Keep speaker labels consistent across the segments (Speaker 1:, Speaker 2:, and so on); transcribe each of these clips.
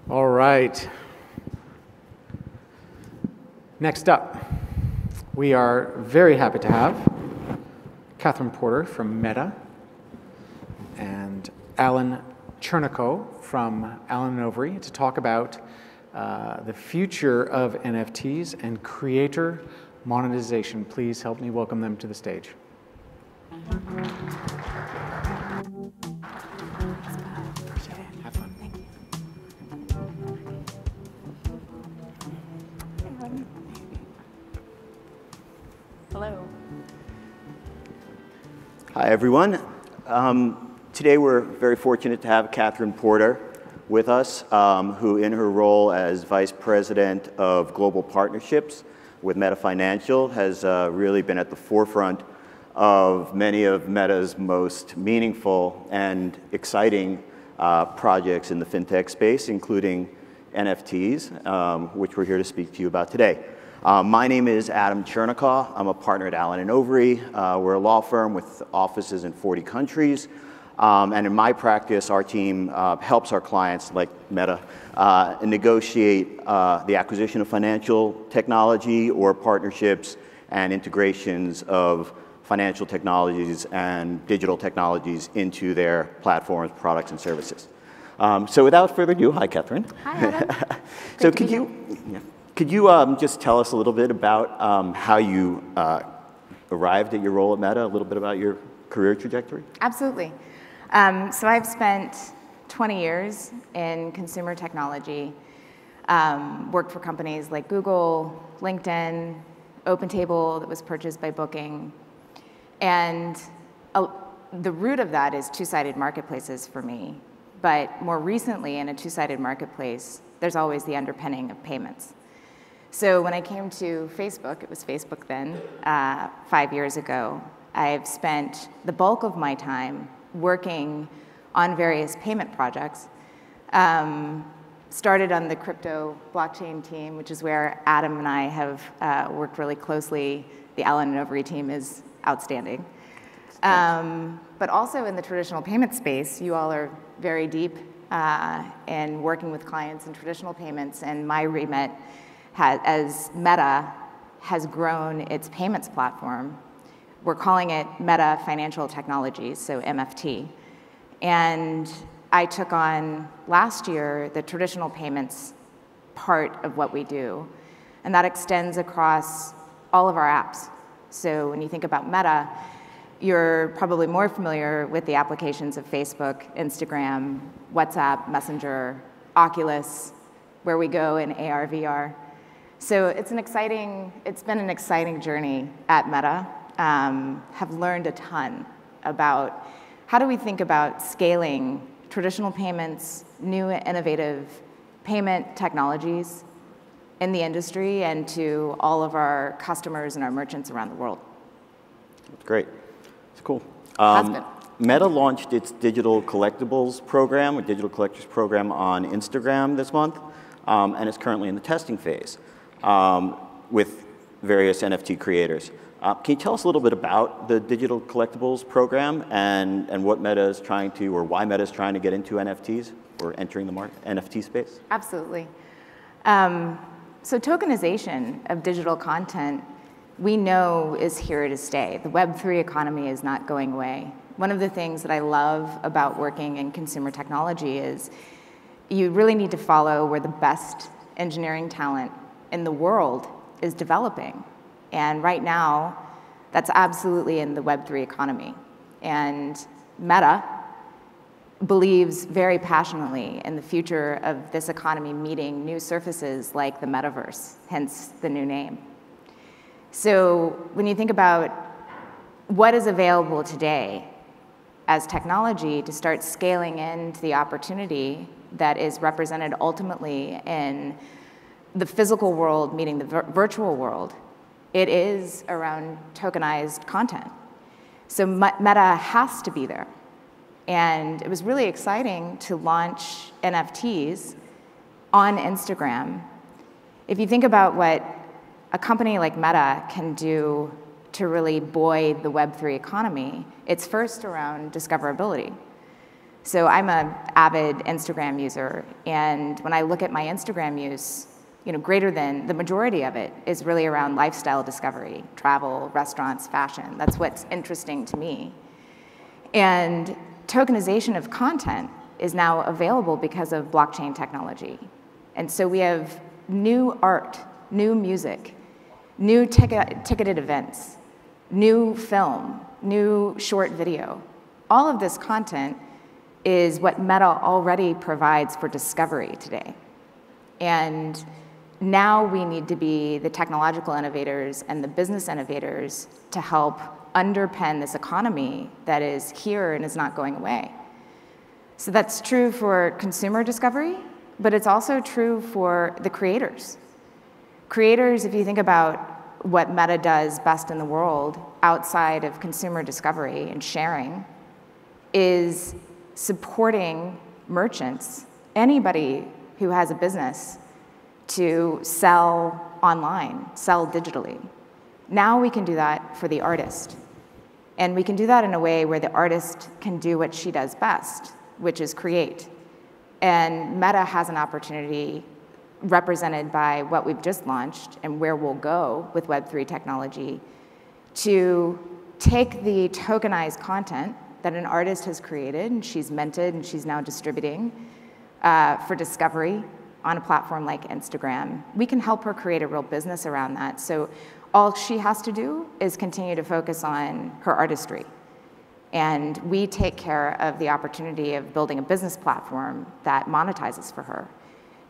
Speaker 1: All right. Next up, we are very happy to have Catherine Porter from Meta and Alan Chernichaw from Allen & Overy to talk about the future of NFTs and creator monetization. Please help me welcome them to the stage. Have fun.
Speaker 2: Thank you. Hello.
Speaker 3: Hi, everyone. Today we're very fortunate to have Catherine Porter with us, who in her role as Vice President of Global Partnerships with Meta Financial has really been at the forefront of many of Meta's most meaningful and exciting projects in the fintech space, including NFTs, which we're here to speak to you about today. My name is Adam Chernichaw. I'm a partner at Allen & Overy. We're a law firm with offices in 40 countries. And in my practice, our team helps our clients, like Meta, negotiate the acquisition of financial technology or partnerships and integrations of financial technologies and digital technologies into their platforms, products, and services. So without further ado, hi, Catherine.
Speaker 2: Hi, Adam.
Speaker 3: So could you just tell us a little bit about how you arrived at your role at Meta, a little bit about your career trajectory?
Speaker 2: Absolutely. So I've spent 20 years in consumer technology, worked for companies like Google, LinkedIn, OpenTable that was purchased by Booking. And the root of that is two-sided marketplaces for me. But more recently, in a two-sided marketplace, there's always the underpinning of payments. So when I came to Facebook, it was Facebook then, 5 years ago, I've spent the bulk of my time working on various payment projects. Started on the crypto blockchain team, which is where Adam and I have worked really closely. The Allen & Overy team is outstanding. But also in the traditional payment space, you all are very deep in working with clients in traditional payments, and my remit as Meta has grown its payments platform. We're calling it Meta Financial Technologies, so MFT. And I took on last year the traditional payments part of what we do, and that extends across all of our apps. So when you think about Meta, you're probably more familiar with the applications of Facebook, Instagram, WhatsApp, Messenger, Oculus, where we go in AR, VR. So it's been an exciting journey at Meta. Have learned a ton about how do we think about scaling traditional payments, new innovative payment technologies in the industry and to all of our customers and our merchants around the world.
Speaker 3: That's great. It's cool.
Speaker 2: Has been.
Speaker 3: Meta launched its digital collectibles program, or digital collectors program, on Instagram this month, and it's currently in the testing phase with various NFT creators. Can you tell us a little bit about the digital collectibles program and what Meta is trying to, or why Meta is trying to get into NFTs or entering the NFT space?
Speaker 2: Absolutely. So tokenization of digital content, we know is here to stay. The Web3 economy is not going away. One of the things that I love about working in consumer technology is you really need to follow where the best engineering talent in the world is developing. And right now, that's absolutely in the Web3 economy. And Meta believes very passionately in the future of this economy meeting new surfaces like the Metaverse, hence the new name. So when you think about what is available today as technology to start scaling into the opportunity that is represented ultimately in the physical world meeting the virtual world, it is around tokenized content. So Meta has to be there. And it was really exciting to launch NFTs on Instagram. If you think about what a company like Meta can do to really buoy the Web3 economy, it's first around discoverability. So I'm an avid Instagram user, and when I look at my Instagram use, greater than the majority of it is really around lifestyle discovery, travel, restaurants, fashion. That's what's interesting to me. And tokenization of content is now available because of blockchain technology. And so we have new art, new music, new ticketed events, new film, new short video. All of this content is what Meta already provides for discovery today. And now we need to be the technological innovators and the business innovators to help underpin this economy that is here and is not going away. So that's true for consumer discovery, but it's also true for the creators. Creators, if you think about what Meta does best in the world outside of consumer discovery and sharing, is supporting merchants, anybody who has a business, to sell online, sell digitally. Now we can do that for the artist. And we can do that in a way where the artist can do what she does best, which is create. And Meta has an opportunity represented by what we've just launched and where we'll go with Web3 technology to take the tokenized content that an artist has created and she's minted and she's now distributing for discovery on a platform like Instagram. We can help her create a real business around that. So all she has to do is continue to focus on her artistry. And we take care of the opportunity of building a business platform that monetizes for her.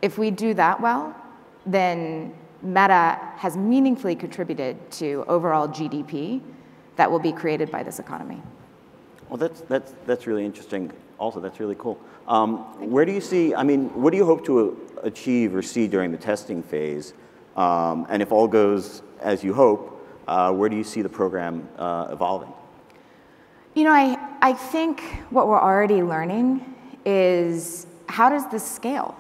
Speaker 2: If we do that well, then Meta has meaningfully contributed to overall GDP that will be created by this economy.
Speaker 3: Well, that's really interesting. Also, that's really cool. Where do you see, what do you hope to achieve or see during the testing phase? And if all goes as you hope, where do you see the program evolving?
Speaker 2: I think what we're already learning is how does this scale?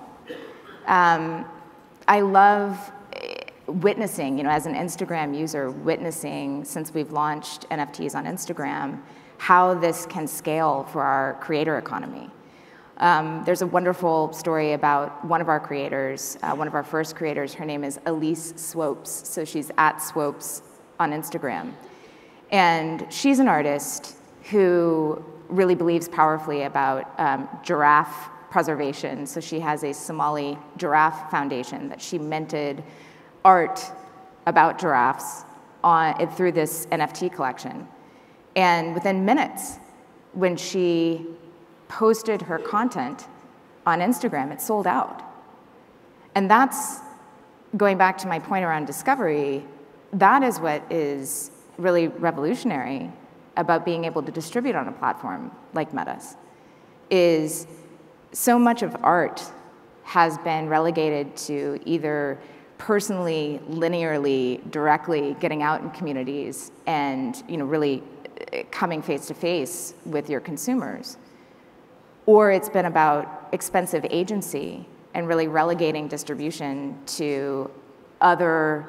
Speaker 2: I love witnessing, as an Instagram user, witnessing since we've launched NFTs on Instagram, how this can scale for our creator economy. There's a wonderful story about one of our creators, one of our first creators. Her name is Elise Swopes, so she's at Swopes on Instagram. And she's an artist who really believes powerfully about giraffe preservation. So she has a Somali giraffe foundation that she minted art about giraffes through this NFT collection. And within minutes, when she posted her content on Instagram, it sold out. And that's, going back to my point around discovery, that is what is really revolutionary about being able to distribute on a platform like Meta's, is so much of art has been relegated to either personally, linearly, directly getting out in communities and really coming face to face with your consumers. Or it's been about expensive agency and really relegating distribution to other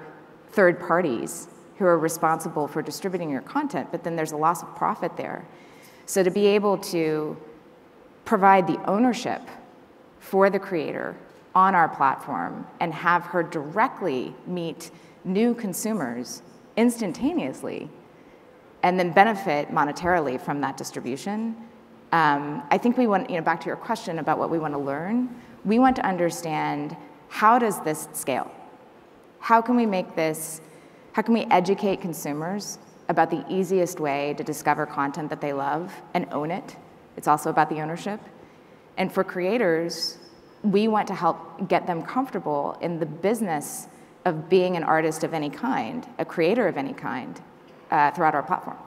Speaker 2: third parties who are responsible for distributing your content, but then there's a loss of profit there. So to be able to provide the ownership for the creator on our platform and have her directly meet new consumers instantaneously and then benefit monetarily from that distribution, I think we want, back to your question about what we want to learn, we want to understand, how does this scale? How can we make this, how can we educate consumers about the easiest way to discover content that they love and own it? It's also about the ownership. And for creators, we want to help get them comfortable in the business of being an artist of any kind, a creator of any kind, throughout our platform.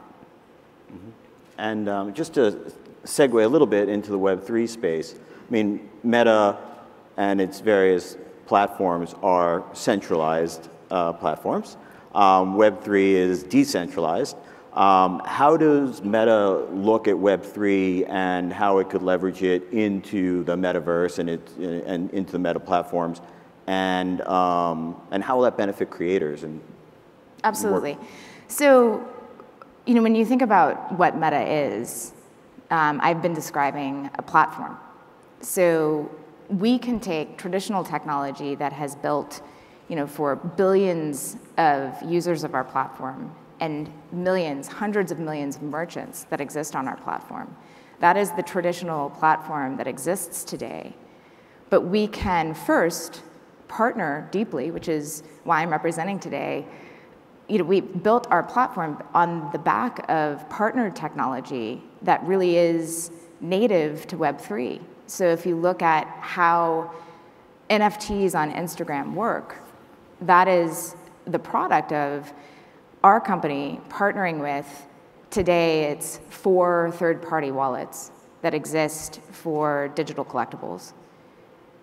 Speaker 3: Mm-hmm. And just to segue a little bit into the Web3 space, Meta and its various platforms are centralized platforms. Web3 is decentralized. How does Meta look at Web3 and how it could leverage it into the Metaverse and into the Meta platforms, and how will that benefit creators?
Speaker 2: Absolutely. So, when you think about what Meta is, I've been describing a platform. So we can take traditional technology that has built, for billions of users of our platform and millions, hundreds of millions of merchants that exist on our platform. That is the traditional platform that exists today. But we can first partner deeply, which is why I'm representing today. We built our platform on the back of partner technology that really is native to Web3. So if you look at how NFTs on Instagram work, that is the product of our company partnering with, today it's 4 third-party wallets that exist for digital collectibles.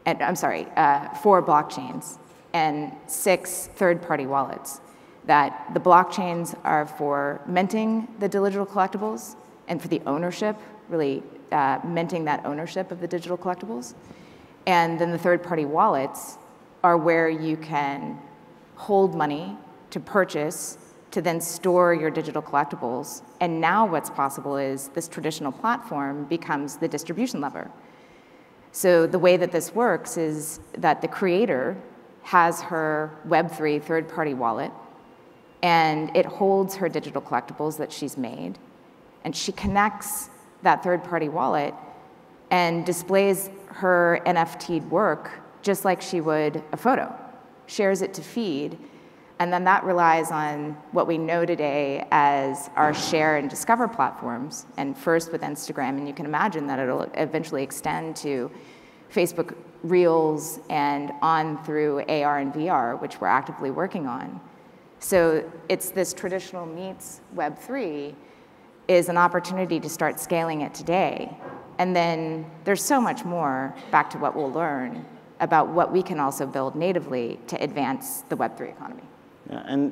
Speaker 2: And, 4 blockchains and 6 third-party wallets. That the blockchains are for minting the digital collectibles and for the ownership, really minting that ownership of the digital collectibles. And then the third-party wallets are where you can hold money to purchase, to then store your digital collectibles. And now what's possible is this traditional platform becomes the distribution lever. So the way that this works is that the creator has her Web3 third-party wallet, and it holds her digital collectibles that she's made, and she connects that third-party wallet and displays her NFT work just like she would a photo, shares it to feed, and then that relies on what we know today as our share and discover platforms, and first with Instagram, and you can imagine that it'll eventually extend to Facebook Reels and on through AR and VR, which we're actively working on. So it's this traditional meets Web3 is an opportunity to start scaling it today. And then there's so much more, back to what we'll learn, about what we can also build natively to advance the Web3 economy.
Speaker 3: Yeah,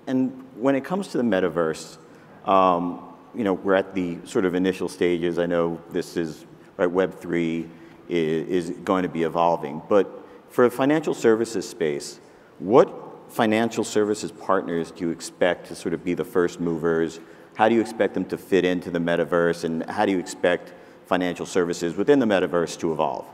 Speaker 3: and when it comes to the metaverse, we're at the sort of initial stages. I know this is, right, Web3 is going to be evolving. But for a financial services space, what financial services partners do you expect to sort of be the first movers? How do you expect them to fit into the metaverse, and how do you expect financial services within the metaverse to evolve?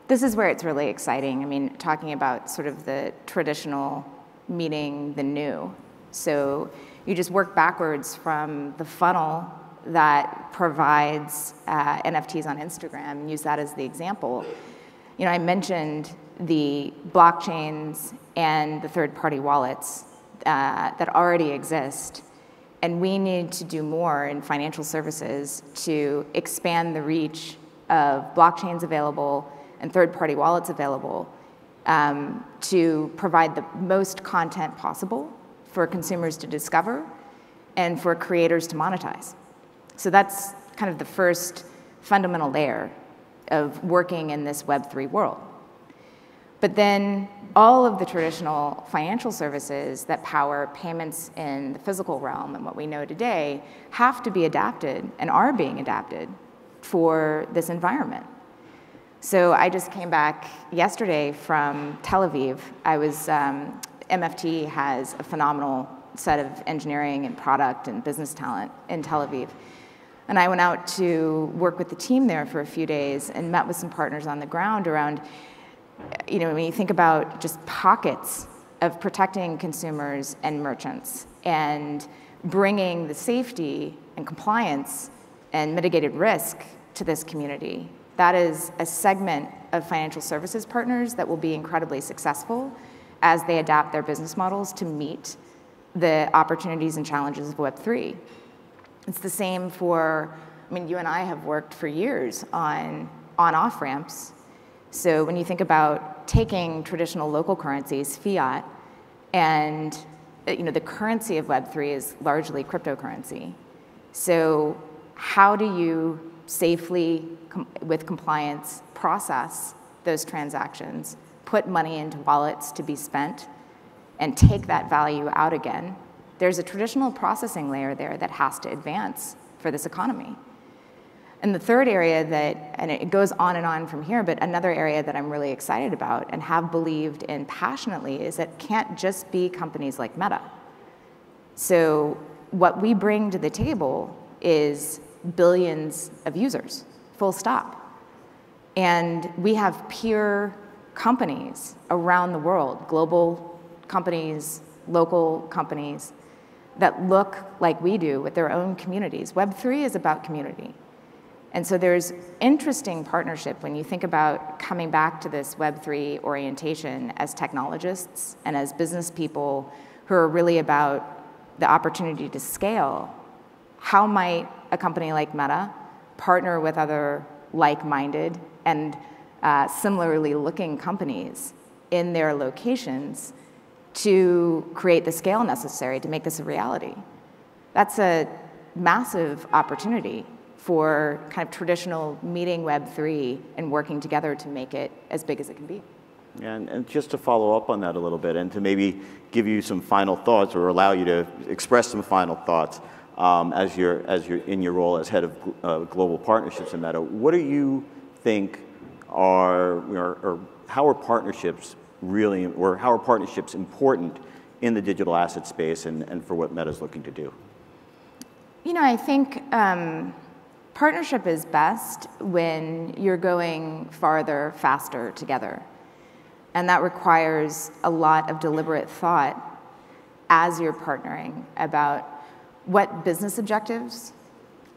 Speaker 2: This is where it's really exciting. I mean, talking about sort of the traditional meeting the new. So you just work backwards from the funnel that provides NFTs on Instagram, and use that as the example. I mentioned the blockchains and the third-party wallets that already exist. And we need to do more in financial services to expand the reach of blockchains available and third-party wallets available to provide the most content possible for consumers to discover and for creators to monetize. So that's kind of the first fundamental layer of working in this Web3 world. But then all of the traditional financial services that power payments in the physical realm and what we know today have to be adapted and are being adapted for this environment. So I just came back yesterday from Tel Aviv. MFT has a phenomenal set of engineering and product and business talent in Tel Aviv. And I went out to work with the team there for a few days and met with some partners on the ground around, when you think about just pockets of protecting consumers and merchants and bringing the safety and compliance and mitigated risk to this community, that is a segment of financial services partners that will be incredibly successful as they adapt their business models to meet the opportunities and challenges of Web3. It's the same for, you and I have worked for years on off ramps. So when you think about taking traditional local currencies, fiat, and the currency of Web3 is largely cryptocurrency. So how do you safely, with compliance, process those transactions, put money into wallets to be spent, and take that value out again? There's a traditional processing layer there that has to advance for this economy. And the third area and it goes on and on from here, but another area that I'm really excited about and have believed in passionately is that it can't just be companies like Meta. So what we bring to the table is billions of users, full stop. And we have peer companies around the world, global companies, local companies, that look like we do with their own communities. Web3 is about community. And so there's interesting partnership when you think about coming back to this Web3 orientation as technologists and as business people who are really about the opportunity to scale. How might a company like Meta partner with other like-minded and similarly looking companies in their locations to create the scale necessary to make this a reality? That's a massive opportunity for kind of traditional meeting Web3 and working together to make it as big as it can be.
Speaker 3: And just to follow up on that a little bit and to maybe give you some final thoughts or allow you to express some final thoughts as you're in your role as head of global partnerships in Meta, what do you think or how are partnerships really, or how are partnerships important in the digital asset space and for what Meta's looking to do?
Speaker 2: You know, I think partnership is best when you're going farther, faster together. And that requires a lot of deliberate thought as you're partnering about what business objectives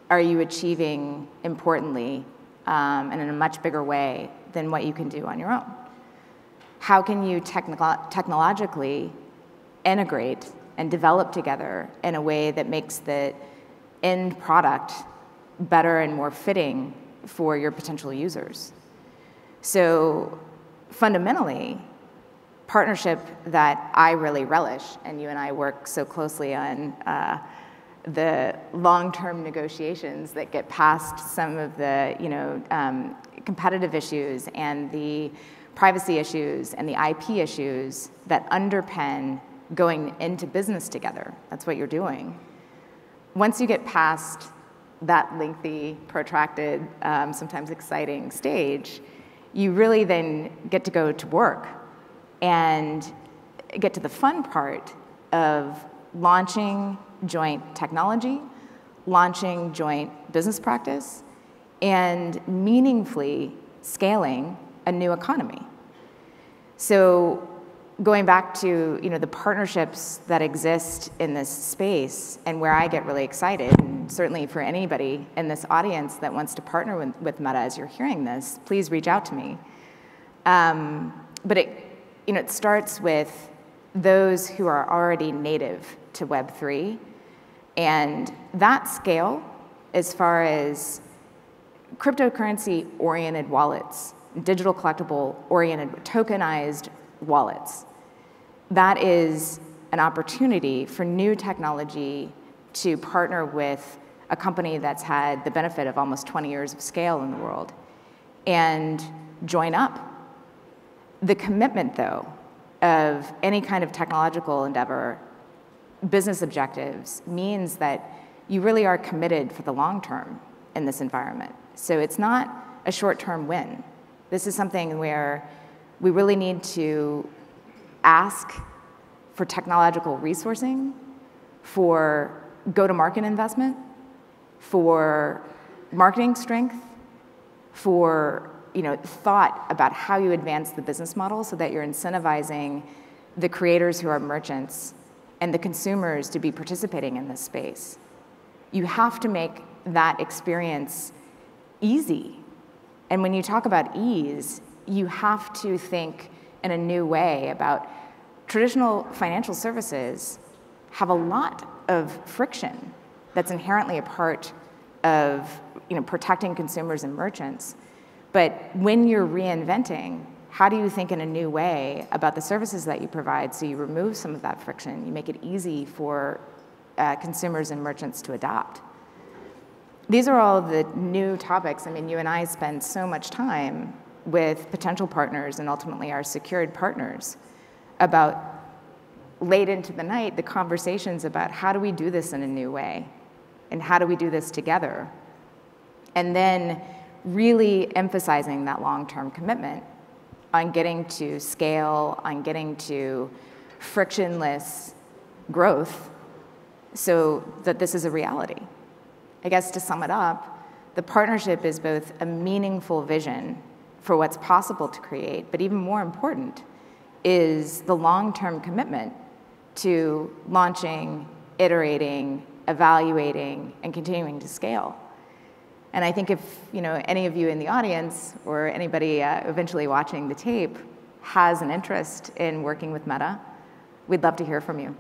Speaker 2: are you achieving importantly and in a much bigger way than what you can do on your own. How can you technologically integrate and develop together in a way that makes the end product better and more fitting for your potential users? So fundamentally, partnership that I really relish, and you and I work so closely on the long-term negotiations that get past some of the competitive issues and the privacy issues and the IP issues that underpin going into business together. That's what you're doing. Once you get past that lengthy, protracted, sometimes exciting stage, you really then get to go to work and get to the fun part of launching joint technology, launching joint business practice, and meaningfully scaling a new economy. So going back to the partnerships that exist in this space and where I get really excited, and certainly for anybody in this audience that wants to partner with Meta as you're hearing this, please reach out to me. But it starts with those who are already native to Web3, and that scale as far as cryptocurrency-oriented wallets, digital collectible-oriented tokenized wallets. That is an opportunity for new technology to partner with a company that's had the benefit of almost 20 years of scale in the world and join up. The commitment, though, of any kind of technological endeavor, business objectives, means that you really are committed for the long term in this environment. So it's not a short-term win. This is something where we really need to ask for technological resourcing, for go-to-market investment, for marketing strength, for thought about how you advance the business model so that you're incentivizing the creators who are merchants and the consumers to be participating in this space. You have to make that experience easy. And when you talk about ease, you have to think in a new way about traditional financial services have a lot of friction that's inherently a part of protecting consumers and merchants. But when you're reinventing, how do you think in a new way about the services that you provide so you remove some of that friction, you make it easy for consumers and merchants to adopt? These are all the new topics. I mean, you and I spend so much time with potential partners and ultimately our secured partners about late into the night, the conversations about how do we do this in a new way and how do we do this together? And then really emphasizing that long-term commitment on getting to scale, on getting to frictionless growth so that this is a reality. I guess to sum it up, the partnership is both a meaningful vision for what's possible to create, but even more important is the long-term commitment to launching, iterating, evaluating, and continuing to scale. And I think if any of you in the audience or anybody eventually watching the tape has an interest in working with Meta, we'd love to hear from you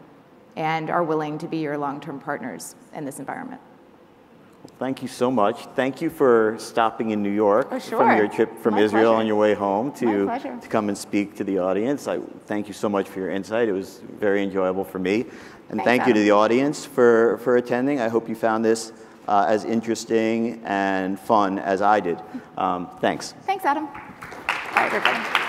Speaker 2: and are willing to be your long-term partners in this environment.
Speaker 3: Well, thank you so much. Thank you for stopping in New York
Speaker 2: from
Speaker 3: your trip from
Speaker 2: My
Speaker 3: Israel
Speaker 2: pleasure.
Speaker 3: on your way home to come and speak to the audience. I thank you so much for your insight. It was very enjoyable for me. And thank you to the audience for attending. I hope you found this as interesting and fun as I did. Thanks.
Speaker 2: Thanks, Adam. Bye, everybody.